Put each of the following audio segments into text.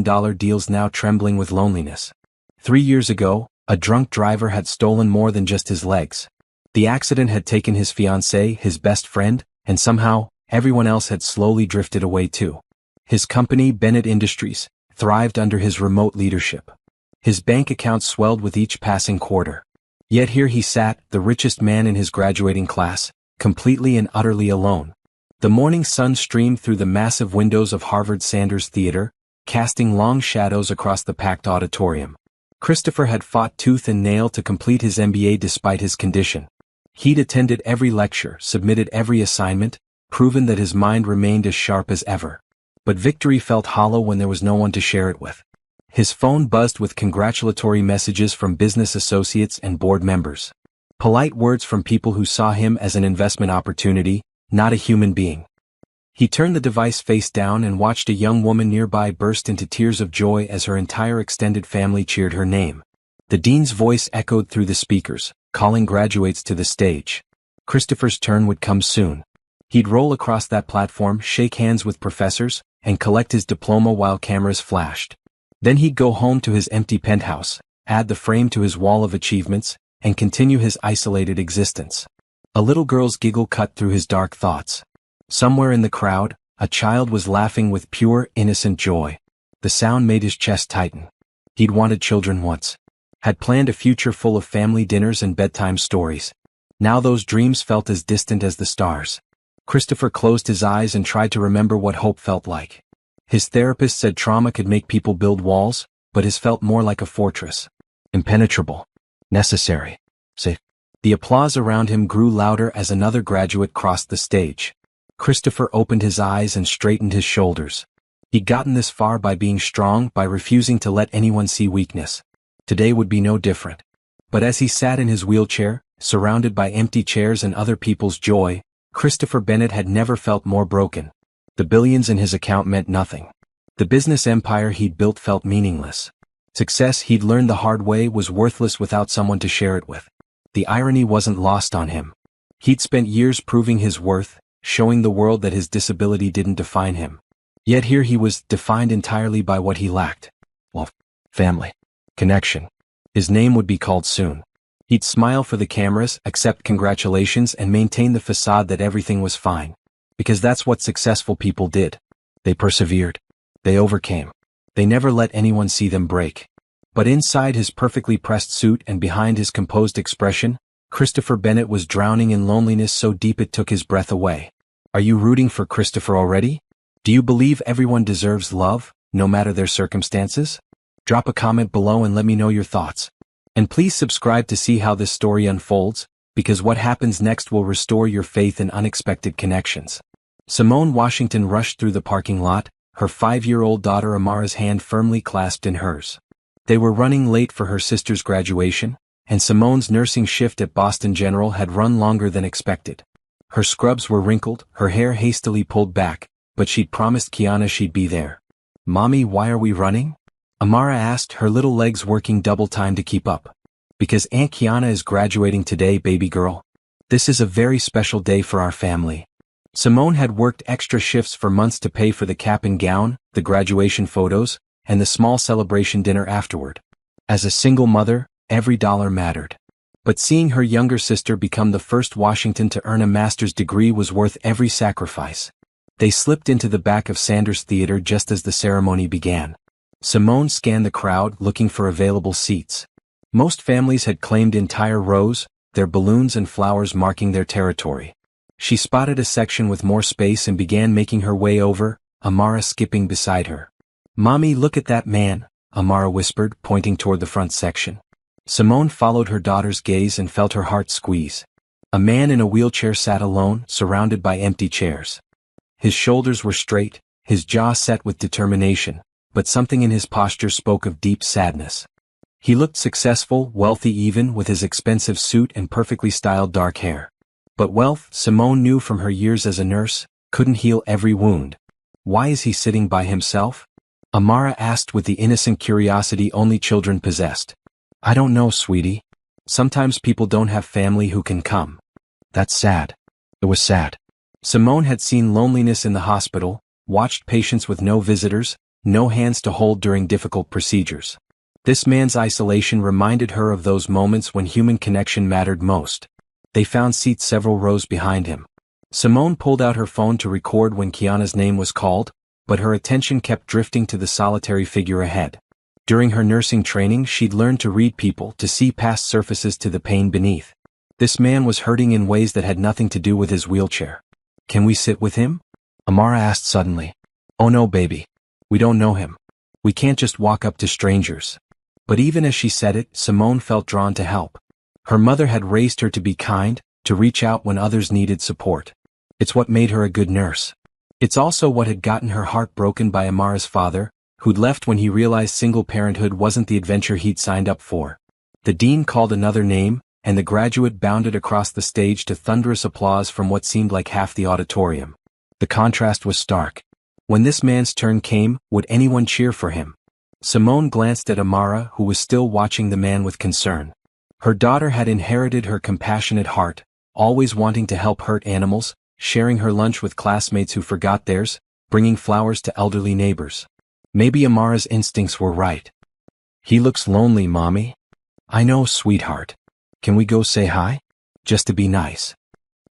multi-million-dollar deals now trembling with loneliness. 3 years ago, a drunk driver had stolen more than just his legs. The accident had taken his fiancée, his best friend, and somehow, everyone else had slowly drifted away too. His company, Bennett Industries, thrived under his remote leadership. His bank accounts swelled with each passing quarter. Yet here he sat, the richest man in his graduating class, completely and utterly alone. The morning sun streamed through the massive windows of Harvard Sanders Theater, casting long shadows across the packed auditorium. Christopher had fought tooth and nail to complete his MBA despite his condition. He'd attended every lecture, submitted every assignment, proven that his mind remained as sharp as ever. But victory felt hollow when there was no one to share it with. His phone buzzed with congratulatory messages from business associates and board members. Polite words from people who saw him as an investment opportunity, not a human being. He turned the device face down and watched a young woman nearby burst into tears of joy as her entire extended family cheered her name. The dean's voice echoed through the speakers, calling graduates to the stage. Christopher's turn would come soon. He'd roll across that platform, shake hands with professors, and collect his diploma while cameras flashed. Then he'd go home to his empty penthouse, add the frame to his wall of achievements, and continue his isolated existence. A little girl's giggle cut through his dark thoughts. Somewhere in the crowd, a child was laughing with pure, innocent joy. The sound made his chest tighten. He'd wanted children once. Had planned a future full of family dinners and bedtime stories. Now those dreams felt as distant as the stars. Christopher closed his eyes and tried to remember what hope felt like. His therapist said trauma could make people build walls, but his felt more like a fortress. Impenetrable. Necessary. Safe. The applause around him grew louder as another graduate crossed the stage. Christopher opened his eyes and straightened his shoulders. He'd gotten this far by being strong, by refusing to let anyone see weakness. Today would be no different. But as he sat in his wheelchair, surrounded by empty chairs and other people's joy, Christopher Bennett had never felt more broken. The billions in his account meant nothing. The business empire he'd built felt meaningless. Success, he'd learned the hard way, was worthless without someone to share it with. The irony wasn't lost on him. He'd spent years proving his worth, showing the world that his disability didn't define him. Yet here he was, defined entirely by what he lacked. Well, family. Connection. His name would be called soon. He'd smile for the cameras, accept congratulations, and maintain the facade that everything was fine. Because that's what successful people did. They persevered. They overcame. They never let anyone see them break. But inside his perfectly pressed suit and behind his composed expression, Christopher Bennett was drowning in loneliness so deep it took his breath away. Are you rooting for Christopher already? Do you believe everyone deserves love, no matter their circumstances? Drop a comment below and let me know your thoughts. And please subscribe to see how this story unfolds, because what happens next will restore your faith in unexpected connections. Simone Washington rushed through the parking lot, her 5-year-old daughter Amara's hand firmly clasped in hers. They were running late for her sister's graduation, and Simone's nursing shift at Boston General had run longer than expected. Her scrubs were wrinkled, her hair hastily pulled back, but she'd promised Kiana she'd be there. "Mommy, why are we running?" Amara asked, her little legs working double time to keep up. "Because Aunt Kiana is graduating today, baby girl. This is a very special day for our family." Simone had worked extra shifts for months to pay for the cap and gown, the graduation photos, and the small celebration dinner afterward. As a single mother, every dollar mattered. But seeing her younger sister become the first Washington to earn a master's degree was worth every sacrifice. They slipped into the back of Sanders Theater just as the ceremony began. Simone scanned the crowd, looking for available seats. Most families had claimed entire rows, their balloons and flowers marking their territory. She spotted a section with more space and began making her way over, Amara skipping beside her. "Mommy, look at that man," Amara whispered, pointing toward the front section. Simone followed her daughter's gaze and felt her heart squeeze. A man in a wheelchair sat alone, surrounded by empty chairs. His shoulders were straight, his jaw set with determination, but something in his posture spoke of deep sadness. He looked successful, wealthy even, with his expensive suit and perfectly styled dark hair. But wealth, Simone knew from her years as a nurse, couldn't heal every wound. "Why is he sitting by himself?" Amara asked with the innocent curiosity only children possessed. "I don't know, sweetie. Sometimes people don't have family who can come." "That's sad." It was sad. Simone had seen loneliness in the hospital, watched patients with no visitors, no hands to hold during difficult procedures. This man's isolation reminded her of those moments when human connection mattered most. They found seats several rows behind him. Simone pulled out her phone to record when Kiana's name was called, but her attention kept drifting to the solitary figure ahead. During her nursing training, she'd learned to read people, to see past surfaces to the pain beneath. This man was hurting in ways that had nothing to do with his wheelchair. "Can we sit with him?" Amara asked suddenly. "Oh no, baby. We don't know him. We can't just walk up to strangers." But even as she said it, Simone felt drawn to help. Her mother had raised her to be kind, to reach out when others needed support. It's what made her a good nurse. It's also what had gotten her heart broken by Amara's father, who'd left when he realized single parenthood wasn't the adventure he'd signed up for. The dean called another name, and the graduate bounded across the stage to thunderous applause from what seemed like half the auditorium. The contrast was stark. When this man's turn came, would anyone cheer for him? Simone glanced at Amara, who was still watching the man with concern. Her daughter had inherited her compassionate heart, always wanting to help hurt animals, sharing her lunch with classmates who forgot theirs, bringing flowers to elderly neighbors. Maybe Amara's instincts were right. "He looks lonely, Mommy." "I know, sweetheart. Can we go say hi? Just to be nice."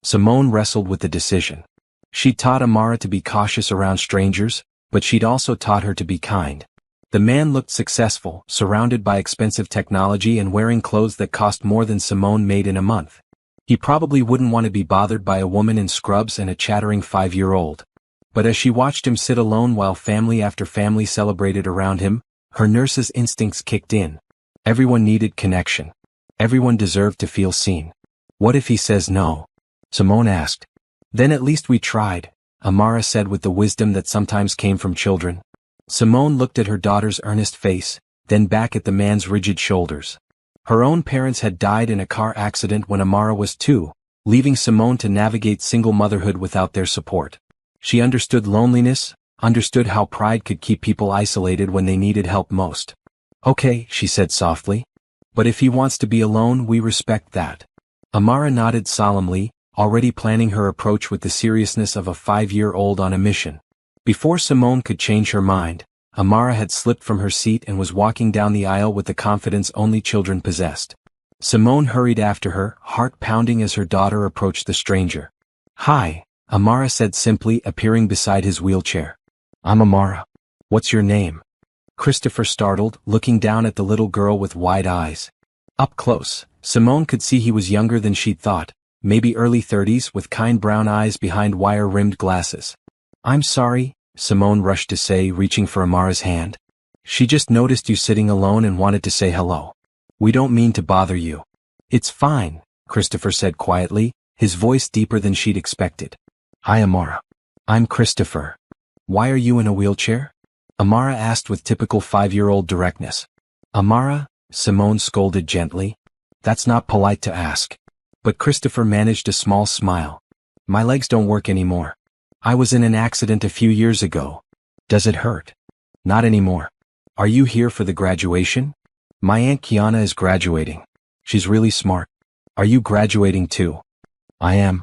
Simone wrestled with the decision. She'd taught Amara to be cautious around strangers, but she'd also taught her to be kind. The man looked successful, surrounded by expensive technology and wearing clothes that cost more than Simone made in a month. He probably wouldn't want to be bothered by a woman in scrubs and a chattering 5-year-old. But as she watched him sit alone while family after family celebrated around him, her nurse's instincts kicked in. Everyone needed connection. Everyone deserved to feel seen. "What if he says no?" Simone asked. "Then at least we tried," Amara said with the wisdom that sometimes came from children. Simone looked at her daughter's earnest face, then back at the man's rigid shoulders. Her own parents had died in a car accident when Amara was 2, leaving Simone to navigate single motherhood without their support. She understood loneliness, understood how pride could keep people isolated when they needed help most. "Okay," she said softly. "But if he wants to be alone, we respect that." Amara nodded solemnly, already planning her approach with the seriousness of a 5-year-old on a mission. Before Simone could change her mind, Amara had slipped from her seat and was walking down the aisle with the confidence only children possessed. Simone hurried after her, heart pounding as her daughter approached the stranger. "Hi," Amara said simply, appearing beside his wheelchair. "I'm Amara. What's your name?" Christopher startled, looking down at the little girl with wide eyes. Up close, Simone could see he was younger than she'd thought, maybe early 30s with kind brown eyes behind wire-rimmed glasses. "I'm sorry," Simone rushed to say, reaching for Amara's hand. "She just noticed you sitting alone and wanted to say hello. We don't mean to bother you." "It's fine," Christopher said quietly, his voice deeper than she'd expected. "Hi, Amara. I'm Christopher. Why are you in a wheelchair?" Amara asked with typical 5-year-old directness. "Amara," Simone scolded gently. "That's not polite to ask." But Christopher managed a small smile. "My legs don't work anymore. I was in an accident a few years ago." "Does it hurt?" "Not anymore." "Are you here for the graduation?" "My Aunt Kiana is graduating. She's really smart." "Are you graduating too?" "I am."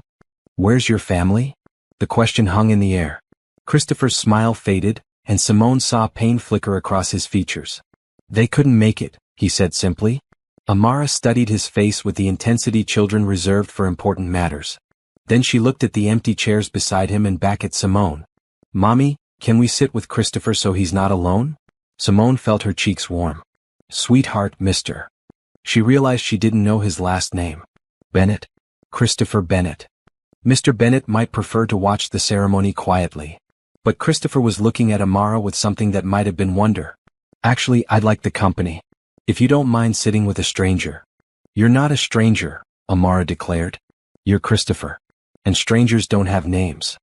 "Where's your family?" The question hung in the air. Christopher's smile faded, and Simone saw pain flicker across his features. "They couldn't make it," he said simply. Amara studied his face with the intensity children reserved for important matters. Then she looked at the empty chairs beside him and back at Simone. "Mommy, can we sit with Christopher so he's not alone?" Simone felt her cheeks warm. "Sweetheart, Mr." She realized she didn't know his last name. "Bennett? Christopher Bennett." Mr. Bennett might prefer to watch the ceremony quietly. But Christopher was looking at Amara with something that might have been wonder. "Actually, I'd like the company. If you don't mind sitting with a stranger." "You're not a stranger," Amara declared. "You're Christopher. And strangers don't have names."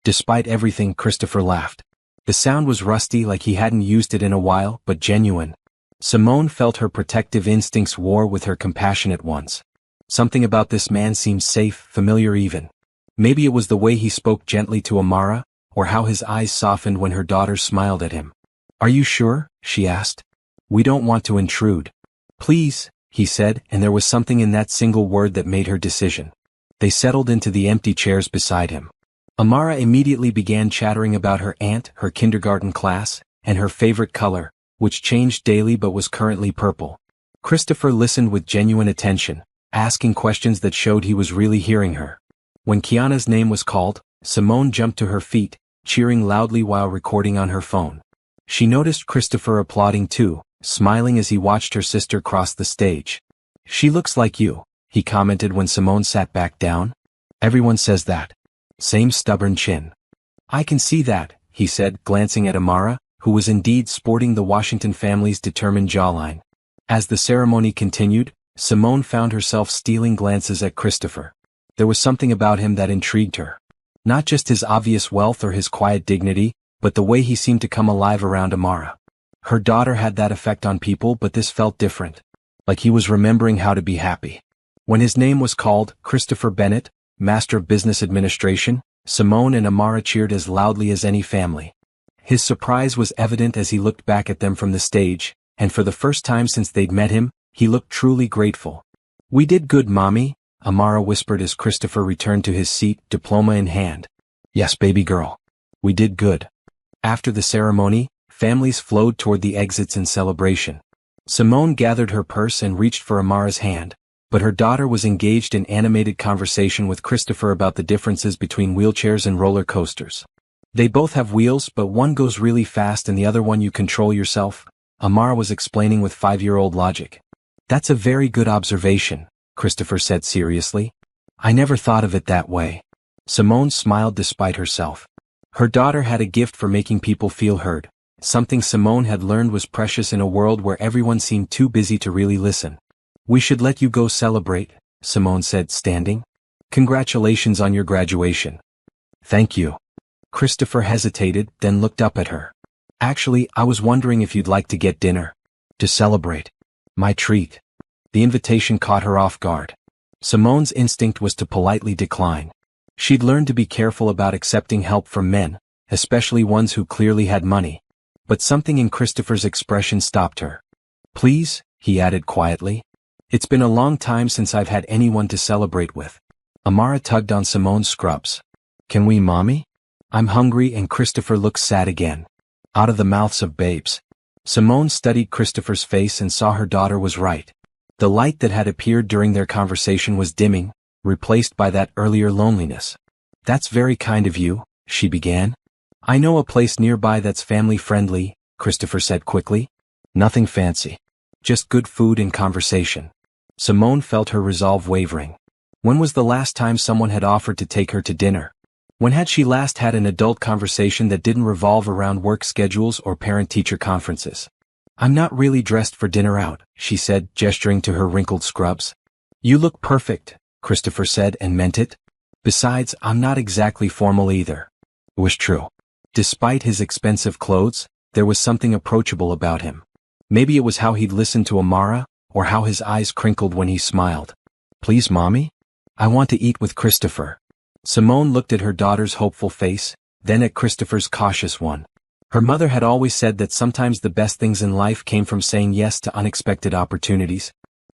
Despite everything, Christopher laughed. The sound was rusty, like he hadn't used it in a while, but genuine. Simone felt her protective instincts war with her compassionate ones. Something about this man seemed safe, familiar even. Maybe it was the way he spoke gently to Amara, or how his eyes softened when her daughter smiled at him. "Are you sure?" she asked. "We don't want to intrude." "Please," he said, and there was something in that single word that made her decision. They settled into the empty chairs beside him. Amara immediately began chattering about her aunt, her kindergarten class, and her favorite color, which changed daily but was currently purple. Christopher listened with genuine attention, asking questions that showed he was really hearing her. When Kiana's name was called, Simone jumped to her feet, cheering loudly while recording on her phone. She noticed Christopher applauding too, smiling as he watched her sister cross the stage. "She looks like you," he commented when Simone sat back down. "Everyone says that. Same stubborn chin." "I can see that," he said, glancing at Amara, who was indeed sporting the Washington family's determined jawline. As the ceremony continued, Simone found herself stealing glances at Christopher. There was something about him that intrigued her. Not just his obvious wealth or his quiet dignity, but the way he seemed to come alive around Amara. Her daughter had that effect on people, but this felt different. Like he was remembering how to be happy. When his name was called, Christopher Bennett, Master of Business Administration, Simone and Amara cheered as loudly as any family. His surprise was evident as he looked back at them from the stage, and for the first time since they'd met him, he looked truly grateful. "We did good, Mommy," Amara whispered as Christopher returned to his seat, diploma in hand. "Yes, baby girl. We did good." After the ceremony, families flowed toward the exits in celebration. Simone gathered her purse and reached for Amara's hand, but her daughter was engaged in animated conversation with Christopher about the differences between wheelchairs and roller coasters. "They both have wheels, but one goes really fast and the other one you control yourself," Amara was explaining with 5-year-old logic. "That's a very good observation," Christopher said seriously. "I never thought of it that way." Simone smiled despite herself. Her daughter had a gift for making people feel heard. Something Simone had learned was precious in a world where everyone seemed too busy to really listen. "We should let you go celebrate," Simone said, standing. "Congratulations on your graduation." "Thank you." Christopher hesitated, then looked up at her. "Actually, I was wondering if you'd like to get dinner. To celebrate. My treat." The invitation caught her off guard. Simone's instinct was to politely decline. She'd learned to be careful about accepting help from men, especially ones who clearly had money. But something in Christopher's expression stopped her. "Please," he added quietly. "It's been a long time since I've had anyone to celebrate with." Amara tugged on Simone's scrubs. "Can we, Mommy? I'm hungry," and Christopher looked sad again. Out of the mouths of babes. Simone studied Christopher's face and saw her daughter was right. The light that had appeared during their conversation was dimming, replaced by that earlier loneliness. "That's very kind of you," she began. "I know a place nearby that's family-friendly," Christopher said quickly. "Nothing fancy. Just good food and conversation." Simone felt her resolve wavering. When was the last time someone had offered to take her to dinner? When had she last had an adult conversation that didn't revolve around work schedules or parent-teacher conferences? "I'm not really dressed for dinner out," she said, gesturing to her wrinkled scrubs. "You look perfect," Christopher said, and meant it. "Besides, I'm not exactly formal either." It was true. Despite his expensive clothes, there was something approachable about him. Maybe it was how he'd listened to Amara, or how his eyes crinkled when he smiled. "Please, Mommy? I want to eat with Christopher." Simone looked at her daughter's hopeful face, then at Christopher's cautious one. Her mother had always said that sometimes the best things in life came from saying yes to unexpected opportunities.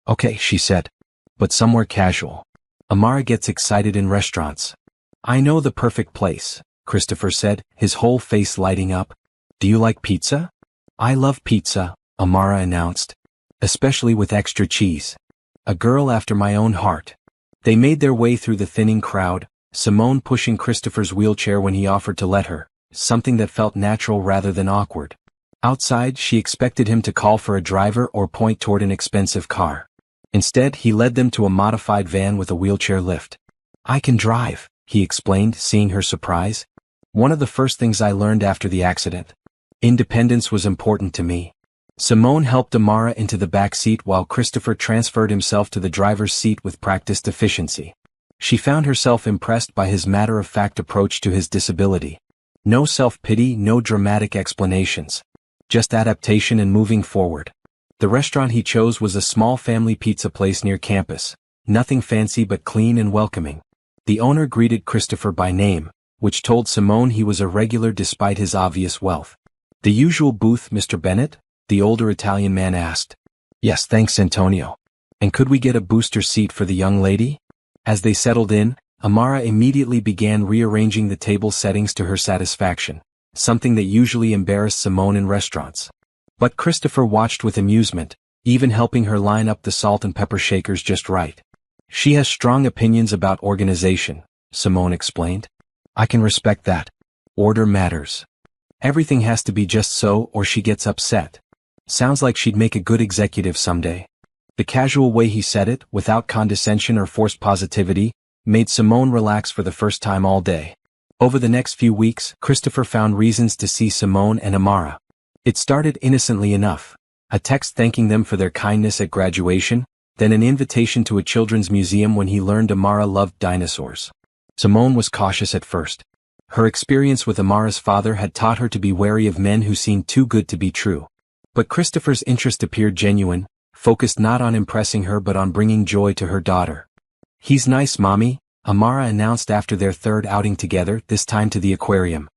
"Okay," she said. "But somewhere casual." Amara gets excited in restaurants. "I know the perfect place," Christopher said, his whole face lighting up. "Do you like pizza?" "I love pizza," Amara announced. "Especially with extra cheese. A girl after my own heart." They made their way through the thinning crowd, Simone pushing Christopher's wheelchair when he offered to let her, something that felt natural rather than awkward. Outside, she expected him to call for a driver or point toward an expensive car. Instead, he led them to a modified van with a wheelchair lift. "I can drive," he explained, seeing her surprise. "One of the first things I learned after the accident. Independence was important to me." Simone helped Amara into the back seat while Christopher transferred himself to the driver's seat with practiced efficiency. She found herself impressed by his matter-of-fact approach to his disability. No self-pity, no dramatic explanations. Just adaptation and moving forward. The restaurant he chose was a small family pizza place near campus. Nothing fancy but clean and welcoming. The owner greeted Christopher by name, which told Simone he was a regular despite his obvious wealth. "The usual booth, Mr. Bennett?" the older Italian man asked. "Yes, thanks, Antonio. And could we get a booster seat for the young lady?" As they settled in, Amara immediately began rearranging the table settings to her satisfaction. something that usually embarrassed Simone in restaurants. But Christopher watched with amusement, even helping her line up the salt and pepper shakers just right. She has strong opinions about organization, Simone explained. I can respect that. Order matters. Everything has to be just so or she gets upset. Sounds like she'd make a good executive someday. The casual way he said it, without condescension or forced positivity, made Simone relax for the first time all day. Over the next few weeks, Christopher found reasons to see Simone and Amara. It started innocently enough. A text thanking them for their kindness at graduation, then an invitation to a children's museum when he learned Amara loved dinosaurs. Simone was cautious at first. Her experience with Amara's father had taught her to be wary of men who seemed too good to be true. But Christopher's interest appeared genuine, focused not on impressing her but on bringing joy to her daughter. He's nice, Mommy, Amara announced after their third outing together, this time to the aquarium.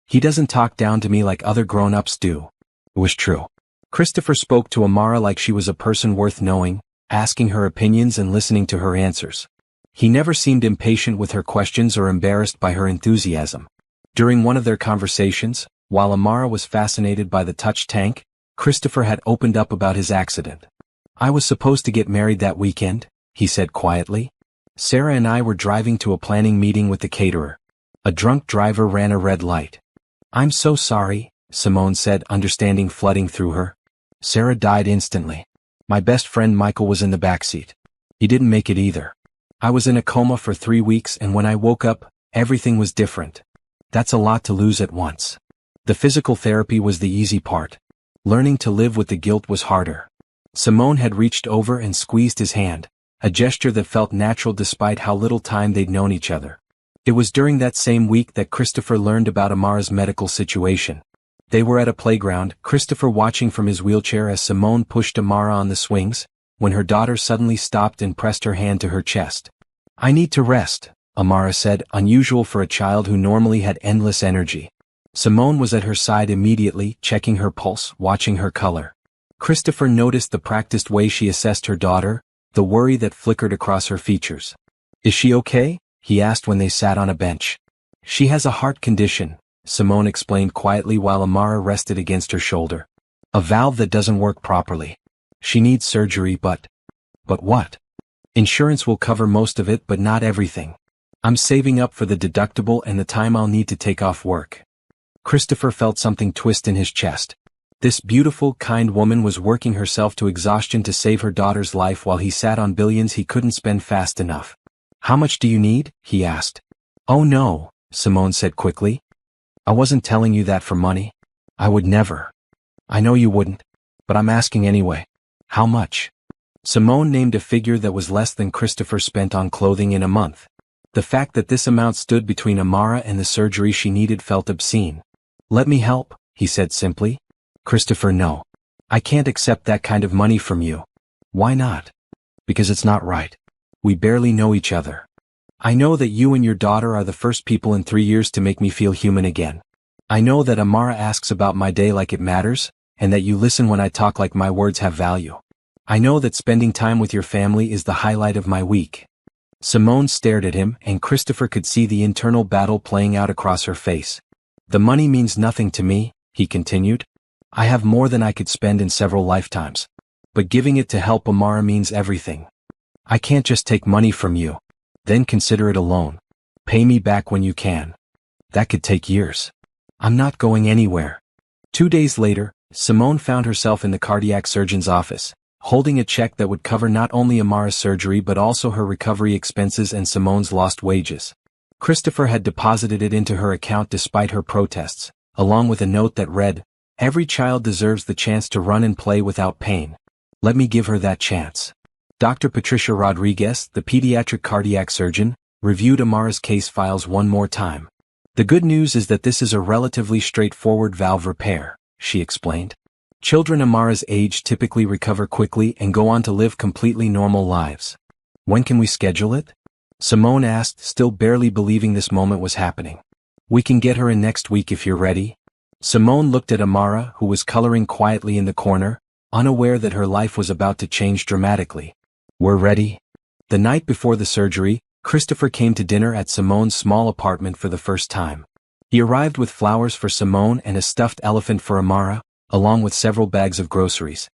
He doesn't talk down to me like other grown-ups do. It was true. Christopher spoke to Amara like she was a person worth knowing, asking her opinions and listening to her answers. He never seemed impatient with her questions or embarrassed by her enthusiasm. During one of their conversations, while Amara was fascinated by the touch tank, Christopher had opened up about his accident. I was supposed to get married that weekend, he said quietly. Sarah and I were driving to a planning meeting with the caterer. A drunk driver ran a red light. I'm so sorry, Simone said, understanding flooding through her. Sarah died instantly. My best friend Michael was in the backseat. He didn't make it either. I was in a coma for 3 weeks and when I woke up, everything was different. That's a lot to lose at once. The physical therapy was the easy part. Learning to live with the guilt was harder. Simone had reached over and squeezed his hand, a gesture that felt natural despite how little time they'd known each other. It was during that same week that Christopher learned about Amara's medical situation. They were at a playground, Christopher watching from his wheelchair as Simone pushed Amara on the swings, when her daughter suddenly stopped and pressed her hand to her chest. I need to rest, Amara said, unusual for a child who normally had endless energy. Simone was at her side immediately, checking her pulse, watching her color. Christopher noticed the practiced way she assessed her daughter, the worry that flickered across her features. Is she okay? He asked when they sat on a bench. She has a heart condition, Simone explained quietly while Amara rested against her shoulder. A valve that doesn't work properly. She needs surgery but what? Insurance will cover most of it but not everything. I'm saving up for the deductible and the time I'll need to take off work. Christopher felt something twist in his chest. This beautiful, kind woman was working herself to exhaustion to save her daughter's life while he sat on billions he couldn't spend fast enough. How much do you need? He asked. Oh no, Simone said quickly. I wasn't telling you that for money. I would never. I know you wouldn't, but I'm asking anyway. How much? Simone named a figure that was less than Christopher spent on clothing in a month. The fact that this amount stood between Amara and the surgery she needed felt obscene. Let me help, he said simply. Christopher, no. I can't accept that kind of money from you. Why not? Because it's not right. We barely know each other. I know that you and your daughter are the first people in 3 years to make me feel human again. I know that Amara asks about my day like it matters, and that you listen when I talk like my words have value. I know that spending time with your family is the highlight of my week. Simone stared at him, and Christopher could see the internal battle playing out across her face. The money means nothing to me, he continued. I have more than I could spend in several lifetimes. But giving it to help Amara means everything. I can't just take money from you. Then consider it a loan. Pay me back when you can. That could take years. I'm not going anywhere. 2 days later, Simone found herself in the cardiac surgeon's office, holding a check that would cover not only Amara's surgery but also her recovery expenses and Simone's lost wages. Christopher had deposited it into her account despite her protests, along with a note that read, Every child deserves the chance to run and play without pain. Let me give her that chance. Dr. Patricia Rodriguez, the pediatric cardiac surgeon, reviewed Amara's case files one more time. The good news is that this is a relatively straightforward valve repair, she explained. Children Amara's age typically recover quickly and go on to live completely normal lives. When can we schedule it? Simone asked, still barely believing this moment was happening. We can get her in next week if you're ready. Simone looked at Amara, who was coloring quietly in the corner, unaware that her life was about to change dramatically. We're ready. The night before the surgery, Christopher came to dinner at Simone's small apartment for the first time. He arrived with flowers for Simone and a stuffed elephant for Amara, along with several bags of groceries.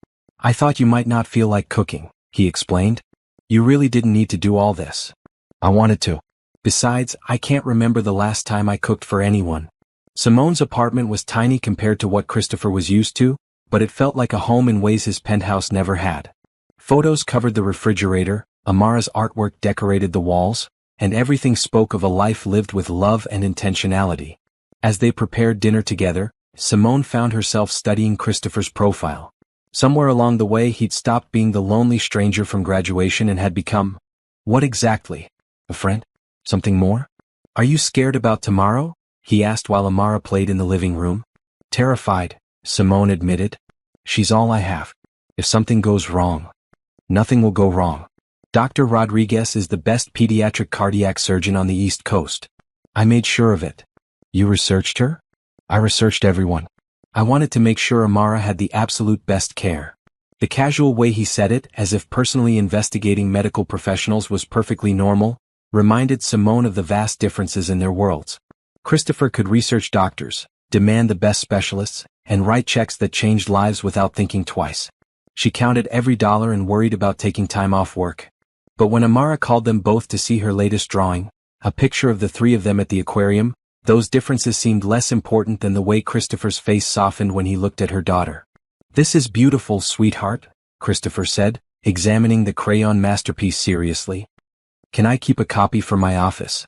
"I thought you might not feel like cooking," he explained. "You really didn't need to do all this." "I wanted to. Besides, I can't remember the last time I cooked for anyone." Simone's apartment was tiny compared to what Christopher was used to, but it felt like a home in ways his penthouse never had. Photos covered the refrigerator, Amara's artwork decorated the walls, and everything spoke of a life lived with love and intentionality. As they prepared dinner together, Simone found herself studying Christopher's profile. Somewhere along the way he'd stopped being the lonely stranger from graduation and had become— what exactly? A friend? Something more? "Are you scared about tomorrow?" he asked while Amara played in the living room. "Terrified," Simone admitted. "She's all I have. If something goes wrong." "Nothing will go wrong. Dr. Rodriguez is the best pediatric cardiac surgeon on the East Coast. I made sure of it." "You researched her?" "I researched everyone. I wanted to make sure Amara had the absolute best care." The casual way he said it, as if personally investigating medical professionals was perfectly normal, reminded Simone of the vast differences in their worlds. Christopher could research doctors, demand the best specialists, and write checks that changed lives without thinking twice. She counted every dollar and worried about taking time off work. But when Amara called them both to see her latest drawing, a picture of the three of them at the aquarium, those differences seemed less important than the way Christopher's face softened when he looked at her daughter. "This is beautiful, sweetheart," Christopher said, examining the crayon masterpiece seriously. "Can I keep a copy for my office?"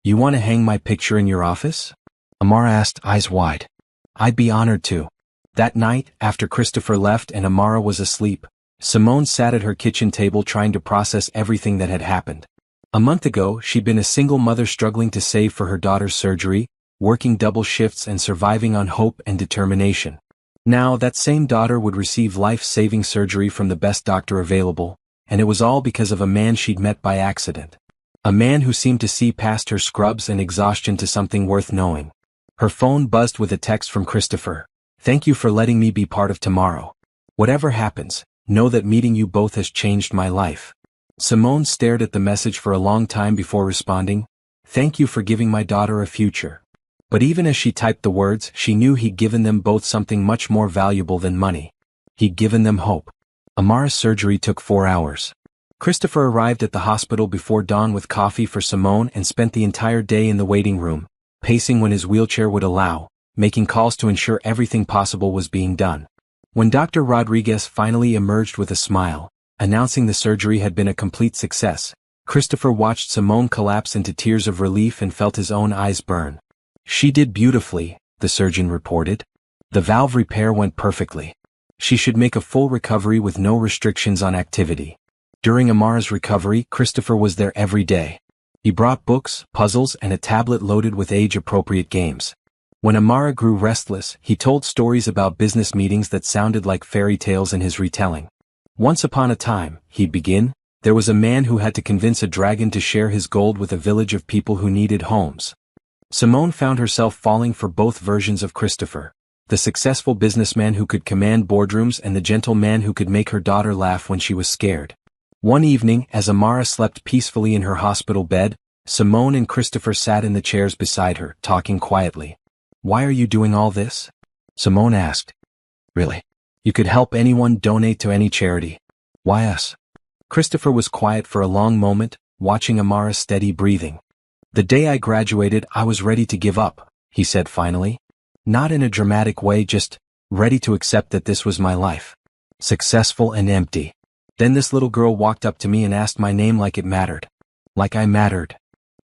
"You want to hang my picture in your office?" Amara asked, eyes wide. "I'd be honored to." That night, after Christopher left and Amara was asleep, Simone sat at her kitchen table trying to process everything that had happened. A month ago, she'd been a single mother struggling to save for her daughter's surgery, working double shifts and surviving on hope and determination. Now, that same daughter would receive life-saving surgery from the best doctor available, and it was all because of a man she'd met by accident. A man who seemed to see past her scrubs and exhaustion to something worth knowing. Her phone buzzed with a text from Christopher. "Thank you for letting me be part of tomorrow. Whatever happens, know that meeting you both has changed my life." Simone stared at the message for a long time before responding, "Thank you for giving my daughter a future." But even as she typed the words, she knew he'd given them both something much more valuable than money. He'd given them hope. Amara's surgery took 4 hours. Christopher arrived at the hospital before dawn with coffee for Simone and spent the entire day in the waiting room, pacing when his wheelchair would allow, making calls to ensure everything possible was being done. When Dr. Rodriguez finally emerged with a smile, announcing the surgery had been a complete success, Christopher watched Simone collapse into tears of relief and felt his own eyes burn. "She did beautifully," the surgeon reported. "The valve repair went perfectly. She should make a full recovery with no restrictions on activity." During Amara's recovery, Christopher was there every day. He brought books, puzzles, and a tablet loaded with age-appropriate games. When Amara grew restless, he told stories about business meetings that sounded like fairy tales in his retelling. "Once upon a time," he'd begin, "there was a man who had to convince a dragon to share his gold with a village of people who needed homes." Simone found herself falling for both versions of Christopher, the successful businessman who could command boardrooms and the gentle man who could make her daughter laugh when she was scared. One evening, as Amara slept peacefully in her hospital bed, Simone and Christopher sat in the chairs beside her, talking quietly. "Why are you doing all this?" Simone asked. "Really? You could help anyone, donate to any charity. Why us?" Christopher was quiet for a long moment, watching Amara's steady breathing. "The day I graduated, I was ready to give up," he said finally. Not in a dramatic way, just ready to accept that this was my life. Successful and empty. Then this little girl walked up to me and asked my name like it mattered. Like I mattered.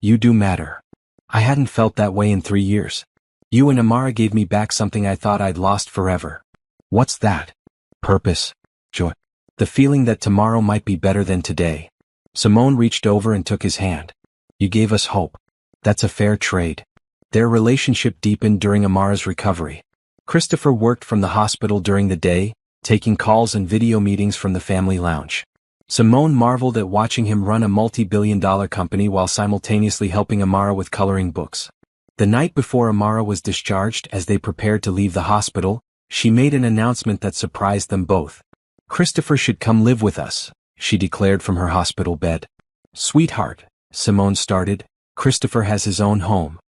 "You do matter." I hadn't felt that way in 3 years. You and Amara gave me back something I thought I'd lost forever. "What's that?" "Purpose. Joy. The feeling that tomorrow might be better than today." Simone reached over and took his hand. "You gave us hope. That's a fair trade." Their relationship deepened during Amara's recovery. Christopher worked from the hospital during the day, taking calls and video meetings from the family lounge. Simone marveled at watching him run a multi-billion-dollar company while simultaneously helping Amara with coloring books. The night before Amara was discharged, as they prepared to leave the hospital, she made an announcement that surprised them both. "Christopher should come live with us," she declared from her hospital bed. "Sweetheart," Simone started, "Christopher has his own home."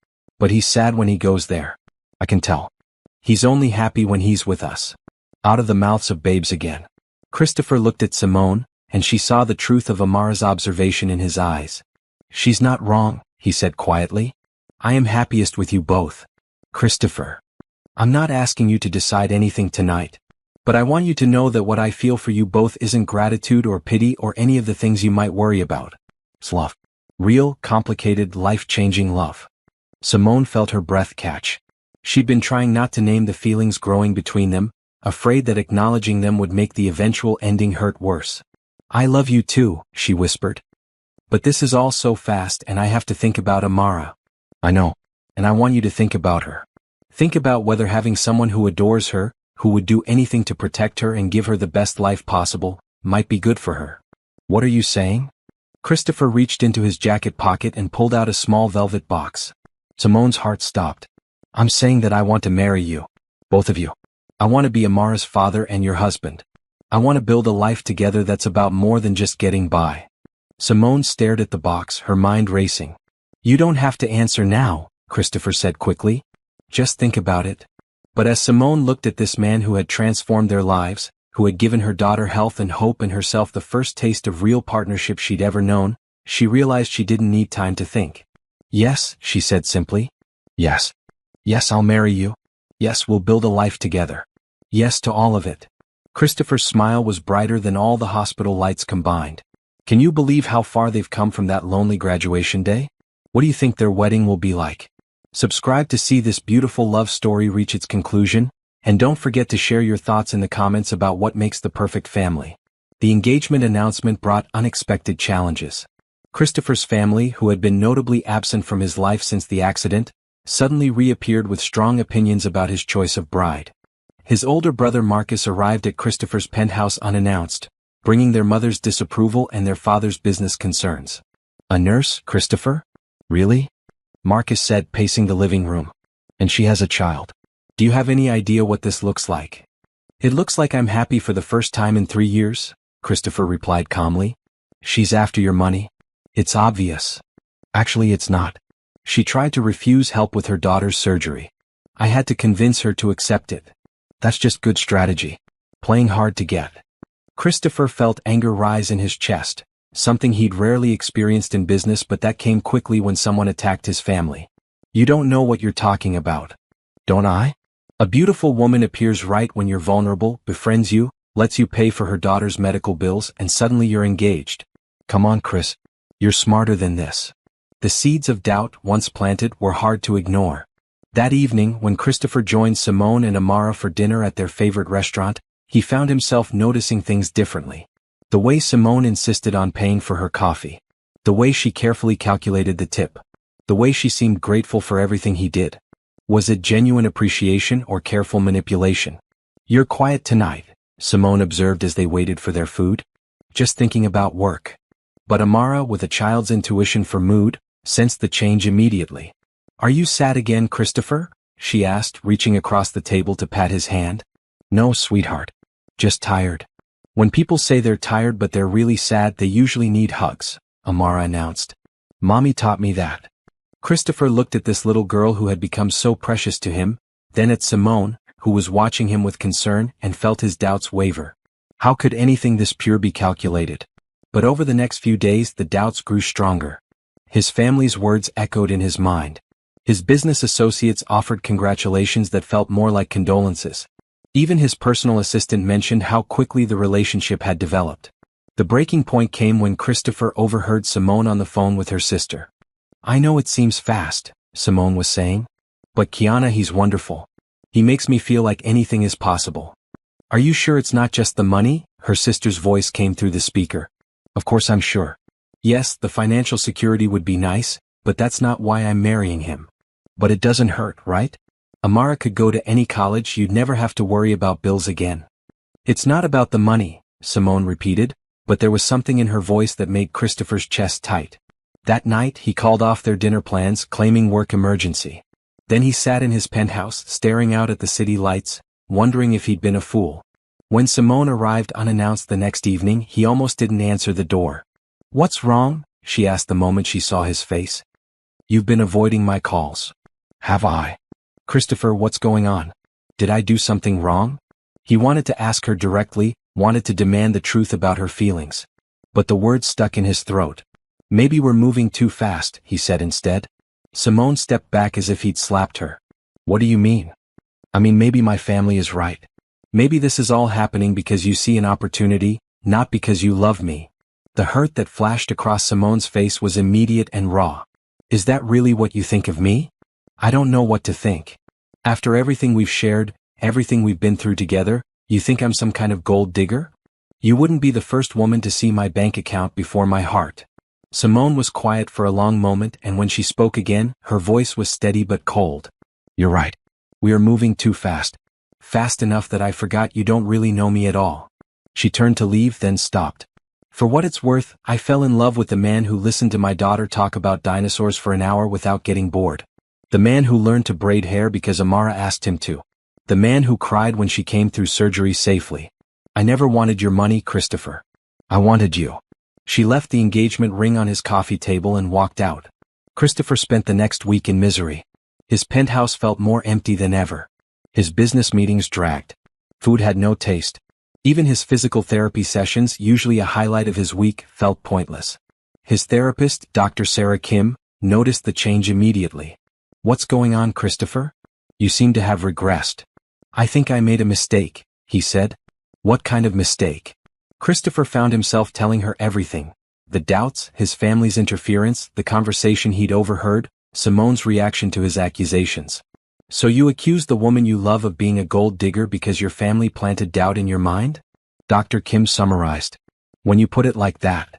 But he's sad when he goes there. I can tell. He's only happy when he's with us. Out of the mouths of babes again. Christopher looked at Simone, and she saw the truth of Amara's observation in his eyes. She's not wrong, he said quietly. I am happiest with you both. Christopher. I'm not asking you to decide anything tonight. But I want you to know that what I feel for you both isn't gratitude or pity or any of the things you might worry about. It's love. Real, complicated, life-changing love. Simone felt her breath catch. She'd been trying not to name the feelings growing between them, afraid that acknowledging them would make the eventual ending hurt worse. I love you too, she whispered. But this is all so fast and I have to think about Amara. I know. And I want you to think about her. Think about whether having someone who adores her, who would do anything to protect her and give her the best life possible, might be good for her. What are you saying? Christopher reached into his jacket pocket and pulled out a small velvet box. Simone's heart stopped. I'm saying that I want to marry you. Both of you. I want to be Amara's father and your husband. I want to build a life together that's about more than just getting by. Simone stared at the box, her mind racing. You don't have to answer now, Christopher said quickly. Just think about it. But as Simone looked at this man who had transformed their lives, who had given her daughter health and hope and herself the first taste of real partnership she'd ever known, she realized she didn't need time to think. Yes, she said simply. Yes. Yes, I'll marry you. Yes, we'll build a life together. Yes to all of it. Christopher's smile was brighter than all the hospital lights combined. Can you believe how far they've come from that lonely graduation day? What do you think their wedding will be like? Subscribe to see this beautiful love story reach its conclusion, and don't forget to share your thoughts in the comments about what makes the perfect family. The engagement announcement brought unexpected challenges. Christopher's family, who had been notably absent from his life since the accident, suddenly reappeared with strong opinions about his choice of bride. His older brother Marcus arrived at Christopher's penthouse unannounced, bringing their mother's disapproval and their father's business concerns. A nurse, Christopher? Really? Marcus said, pacing the living room. And she has a child. Do you have any idea what this looks like? It looks like I'm happy for the first time in 3 years, Christopher replied calmly. She's after your money. It's obvious. Actually, it's not. She tried to refuse help with her daughter's surgery. I had to convince her to accept it. That's just good strategy. Playing hard to get. Christopher felt anger rise in his chest, something he'd rarely experienced in business, but that came quickly when someone attacked his family. You don't know what you're talking about. Don't I? A beautiful woman appears right when you're vulnerable, befriends you, lets you pay for her daughter's medical bills, and suddenly you're engaged. Come on, Chris. You're smarter than this. The seeds of doubt, once planted, were hard to ignore. That evening, when Christopher joined Simone and Amara for dinner at their favorite restaurant, he found himself noticing things differently. The way Simone insisted on paying for her coffee. The way she carefully calculated the tip. The way she seemed grateful for everything he did. Was it genuine appreciation or careful manipulation? You're quiet tonight, Simone observed as they waited for their food. Just thinking about work. But Amara, with a child's intuition for mood, sensed the change immediately. Are you sad again, Christopher? She asked, reaching across the table to pat his hand. No, sweetheart. Just tired. When people say they're tired but they're really sad, they usually need hugs, Amara announced. Mommy taught me that. Christopher looked at this little girl who had become so precious to him, then at Simone, who was watching him with concern, and felt his doubts waver. How could anything this pure be calculated? But over the next few days the doubts grew stronger. His family's words echoed in his mind. His business associates offered congratulations that felt more like condolences. Even his personal assistant mentioned how quickly the relationship had developed. The breaking point came when Christopher overheard Simone on the phone with her sister. I know it seems fast, Simone was saying. But Kiana, he's wonderful. He makes me feel like anything is possible. Are you sure it's not just the money? Her sister's voice came through the speaker. Of course I'm sure. Yes, the financial security would be nice, but that's not why I'm marrying him. But it doesn't hurt, right? Amara could go to any college, you'd never have to worry about bills again. It's not about the money, Simone repeated, but there was something in her voice that made Christopher's chest tight. That night, he called off their dinner plans, claiming work emergency. Then he sat in his penthouse, staring out at the city lights, wondering if he'd been a fool. When Simone arrived unannounced the next evening, he almost didn't answer the door. What's wrong? She asked the moment she saw his face. You've been avoiding my calls. Have I? Christopher, what's going on? Did I do something wrong? He wanted to ask her directly, wanted to demand the truth about her feelings. But the words stuck in his throat. Maybe we're moving too fast, he said instead. Simone stepped back as if he'd slapped her. What do you mean? I mean, maybe my family is right. Maybe this is all happening because you see an opportunity, not because you love me. The hurt that flashed across Simone's face was immediate and raw. Is that really what you think of me? I don't know what to think. After everything we've shared, everything we've been through together, you think I'm some kind of gold digger? You wouldn't be the first woman to see my bank account before my heart. Simone was quiet for a long moment, and when she spoke again, her voice was steady but cold. You're right. We are moving too fast. Fast enough that I forgot you don't really know me at all. She turned to leave, then stopped. For what it's worth, I fell in love with the man who listened to my daughter talk about dinosaurs for an hour without getting bored. The man who learned to braid hair because Amara asked him to. The man who cried when she came through surgery safely. I never wanted your money, Christopher. I wanted you. She left the engagement ring on his coffee table and walked out. Christopher spent the next week in misery. His penthouse felt more empty than ever. His business meetings dragged. Food had no taste. Even his physical therapy sessions, usually a highlight of his week, felt pointless. His therapist, Dr. Sarah Kim, noticed the change immediately. What's going on, Christopher? You seem to have regressed. I think I made a mistake, he said. What kind of mistake? Christopher found himself telling her everything. The doubts, his family's interference, the conversation he'd overheard, Simone's reaction to his accusations. So you accuse the woman you love of being a gold digger because your family planted doubt in your mind? Dr. Kim summarized. When you put it like that.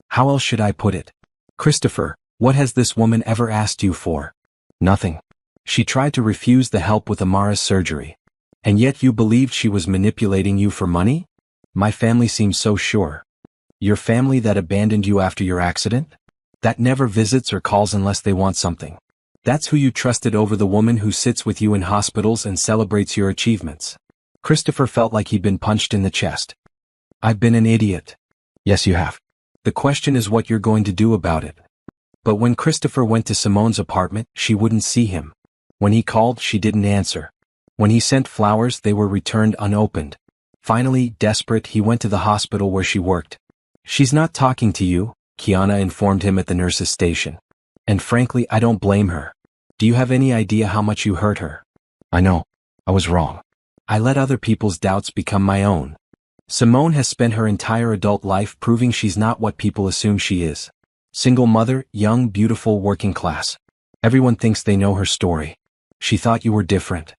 How else should I put it? Christopher, what has this woman ever asked you for? Nothing. She tried to refuse the help with Amara's surgery. And yet you believed she was manipulating you for money? My family seems so sure. Your family that abandoned you after your accident? That never visits or calls unless they want something. That's who you trusted over the woman who sits with you in hospitals and celebrates your achievements. Christopher felt like he'd been punched in the chest. I've been an idiot. Yes, you have. The question is what you're going to do about it. But when Christopher went to Simone's apartment, she wouldn't see him. When he called, she didn't answer. When he sent flowers, they were returned unopened. Finally, desperate, he went to the hospital where she worked. She's not talking to you, Kiana informed him at the nurse's station. And frankly, I don't blame her. Do you have any idea how much you hurt her? I know. I was wrong. I let other people's doubts become my own. Simone has spent her entire adult life proving she's not what people assume she is. Single mother, young, beautiful, working class. Everyone thinks they know her story. She thought you were different.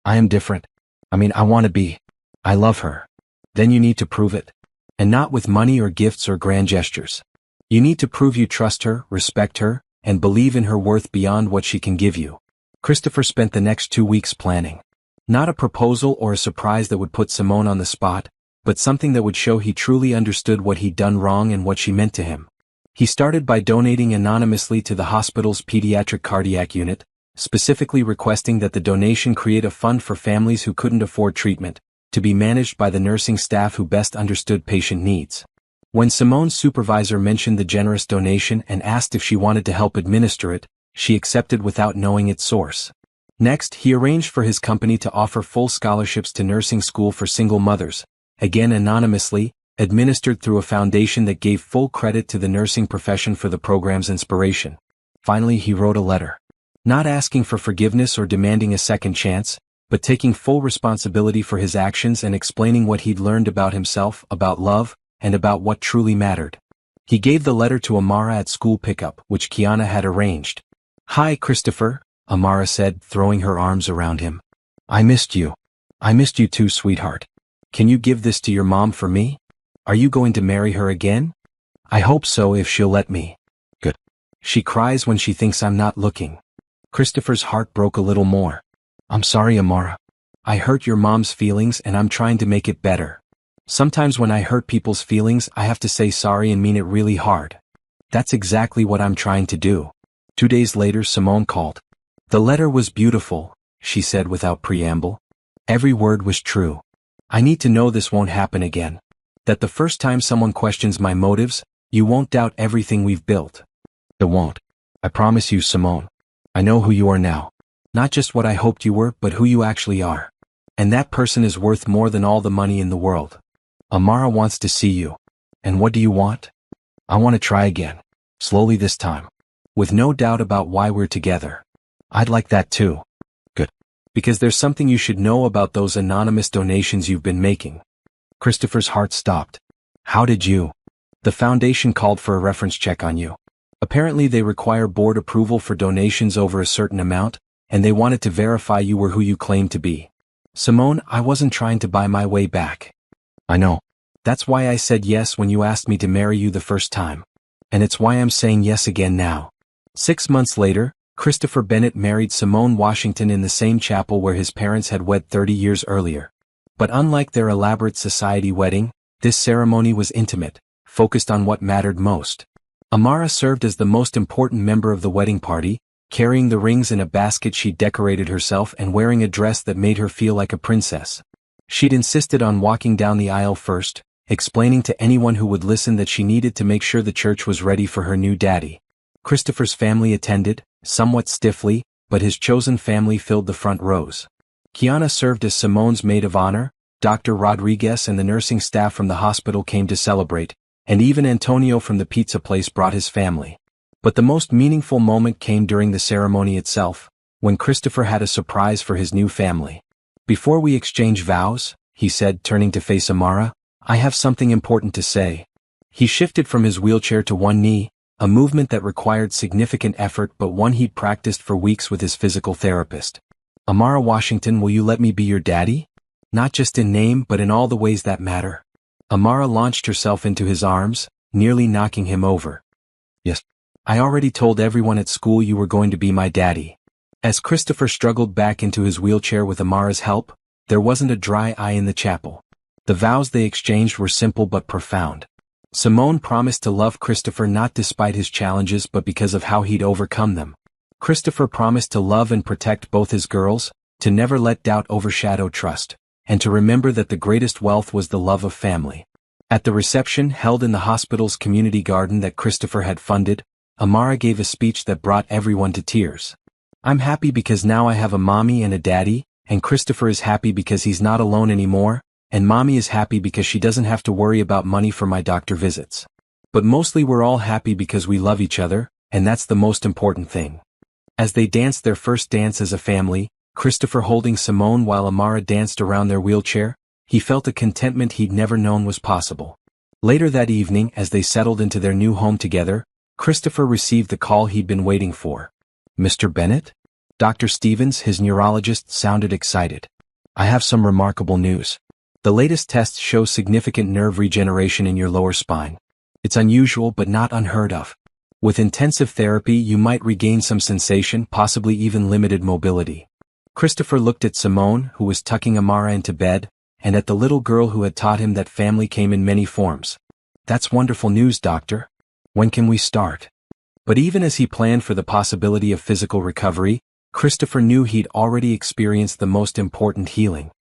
I am different. I want to be. I love her. Then you need to prove it. And not with money or gifts or grand gestures. You need to prove you trust her, respect her, and believe in her worth beyond what she can give you. Christopher spent the next 2 weeks planning. Not a proposal or a surprise that would put Simone on the spot, but something that would show he truly understood what he'd done wrong and what she meant to him. He started by donating anonymously to the hospital's pediatric cardiac unit, specifically requesting that the donation create a fund for families who couldn't afford treatment, to be managed by the nursing staff who best understood patient needs. When Simone's supervisor mentioned the generous donation and asked if she wanted to help administer it, she accepted without knowing its source. Next, he arranged for his company to offer full scholarships to nursing school for single mothers, again anonymously, administered through a foundation that gave full credit to the nursing profession for the program's inspiration. Finally, he wrote a letter. Not asking for forgiveness or demanding a second chance, but taking full responsibility for his actions and explaining what he'd learned about himself, about love, and about what truly mattered. He gave the letter to Amara at school pickup, which Kiana had arranged. Hi, Christopher, Amara said, throwing her arms around him. I missed you. I missed you too, sweetheart. Can you give this to your mom for me? Are you going to marry her again? I hope so if she'll let me. Good. She cries when she thinks I'm not looking. Christopher's heart broke a little more. I'm sorry, Amara. I hurt your mom's feelings and I'm trying to make it better. Sometimes when I hurt people's feelings, I have to say sorry and mean it really hard. That's exactly what I'm trying to do. 2 days later, Simone called. The letter was beautiful, she said without preamble. Every word was true. I need to know this won't happen again. That the first time someone questions my motives, you won't doubt everything we've built. It won't. I promise you, Simone. I know who you are now. Not just what I hoped you were, but who you actually are. And that person is worth more than all the money in the world. Amara wants to see you. And what do you want? I want to try again. Slowly this time. With no doubt about why we're together. I'd like that too. Good. Because there's something you should know about those anonymous donations you've been making. Christopher's heart stopped. How did you? The foundation called for a reference check on you. Apparently they require board approval for donations over a certain amount, and they wanted to verify you were who you claimed to be. Simone, I wasn't trying to buy my way back. I know. That's why I said yes when you asked me to marry you the first time. And it's why I'm saying yes again now. 6 months later, Christopher Bennett married Simone Washington in the same chapel where his parents had wed 30 years earlier. But unlike their elaborate society wedding, this ceremony was intimate, focused on what mattered most. Amara served as the most important member of the wedding party, carrying the rings in a basket she'd decorated herself and wearing a dress that made her feel like a princess. She'd insisted on walking down the aisle first, explaining to anyone who would listen that she needed to make sure the church was ready for her new daddy. Christopher's family attended, somewhat stiffly, but his chosen family filled the front rows. Kiana served as Simone's maid of honor, Dr. Rodriguez and the nursing staff from the hospital came to celebrate, and even Antonio from the pizza place brought his family. But the most meaningful moment came during the ceremony itself, when Christopher had a surprise for his new family. Before we exchange vows, he said, turning to face Amara, I have something important to say. He shifted from his wheelchair to one knee, a movement that required significant effort but one he'd practiced for weeks with his physical therapist. Amara Washington, will you let me be your daddy? Not just in name but in all the ways that matter. Amara launched herself into his arms, nearly knocking him over. Yes. I already told everyone at school you were going to be my daddy. As Christopher struggled back into his wheelchair with Amara's help, there wasn't a dry eye in the chapel. The vows they exchanged were simple but profound. Simone promised to love Christopher not despite his challenges but because of how he'd overcome them. Christopher promised to love and protect both his girls, to never let doubt overshadow trust, and to remember that the greatest wealth was the love of family. At the reception held in the hospital's community garden that Christopher had funded, Amara gave a speech that brought everyone to tears. I'm happy because now I have a mommy and a daddy, and Christopher is happy because he's not alone anymore, and mommy is happy because she doesn't have to worry about money for my doctor visits. But mostly we're all happy because we love each other, and that's the most important thing. As they danced their first dance as a family, Christopher holding Simone while Amara danced around their wheelchair, he felt a contentment he'd never known was possible. Later that evening, as they settled into their new home together, Christopher received the call he'd been waiting for. Mr. Bennett? Dr. Stevens, his neurologist, sounded excited. I have some remarkable news. The latest tests show significant nerve regeneration in your lower spine. It's unusual but not unheard of. With intensive therapy you might regain some sensation, possibly even limited mobility. Christopher looked at Simone, who was tucking Amara into bed, and at the little girl who had taught him that family came in many forms. That's wonderful news, doctor. When can we start? But even as he planned for the possibility of physical recovery, Christopher knew he'd already experienced the most important healing.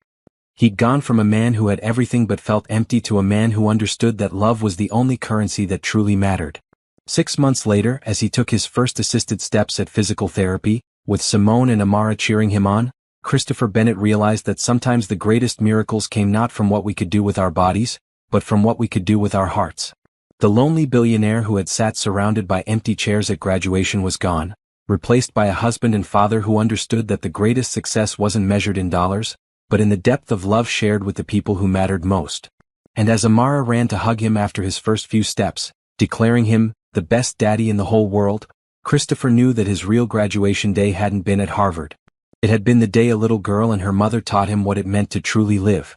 He'd gone from a man who had everything but felt empty to a man who understood that love was the only currency that truly mattered. 6 months later, as he took his first assisted steps at physical therapy, with Simone and Amara cheering him on, Christopher Bennett realized that sometimes the greatest miracles came not from what we could do with our bodies, but from what we could do with our hearts. The lonely billionaire who had sat surrounded by empty chairs at graduation was gone, replaced by a husband and father who understood that the greatest success wasn't measured in dollars, but in the depth of love shared with the people who mattered most. And as Amara ran to hug him after his first few steps, declaring him the best daddy in the whole world, Christopher knew that his real graduation day hadn't been at Harvard. It had been the day a little girl and her mother taught him what it meant to truly live.